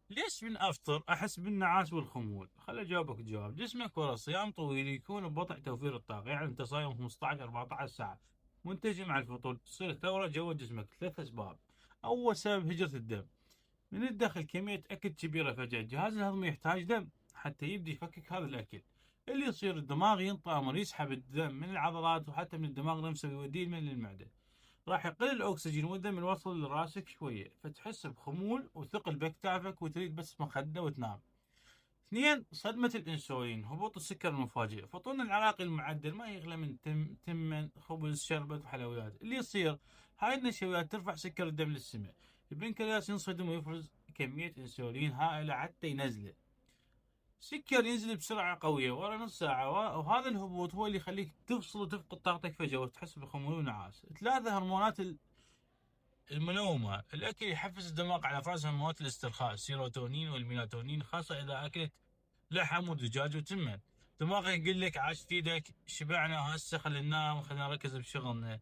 ليش من افطر احس بالنعاس والخمول؟ خل اجاوبك جواب. جسمك ورا صيام طويل يكون ببطء توفير الطاقه، يعني انت صايم 15 14 ساعه منتج مع الفطور تصير ثوره جوا جسمك. ثلاث اسباب. اول سبب هجره الدم من الداخل، كميه اكل كبيره فجاه الجهاز الهضمي يحتاج دم حتى يبدي يفكك هذا الاكل. اللي يصير الدماغ ينطمر يسحب الدم من العضلات وحتى من الدماغ نفسه ويوديه من للمعده. راح يقل الاكسجين والدم الوصل لراسك شويه، فتحس بخمول وثقل باكتافك وتريد بس مخده وتنام. اثنين، صدمة الانسولين، هبوط السكر المفاجئ. فطورنا العراقي المعدل ما يغلى من تمن، خبز، شربت وحلويات. اللي يصير هاي النشويات ترفع سكر الدم للسماء، البنكرياس ينصدم ويفرز كمية انسولين هائلة حتى ينزله. سكر ينزل بسرعة قوية ورا نص ساعة، وهذا الهبوط هو اللي يخليك تفصل وتفقد طاقتك فجأة وتحس بخمول ونعاس. ثلاثة، هرمونات المنومة. الأكل يحفز الدماغ على إفراز هرمونات الاسترخاء، السيروتونين والميلاتونين، خاصة إذا أكلت لحم ودجاج وتمن. دماغك يقول لك عاش فيدك، شبعنا هسه خلينا ننام خلينا نركز بشغلنا.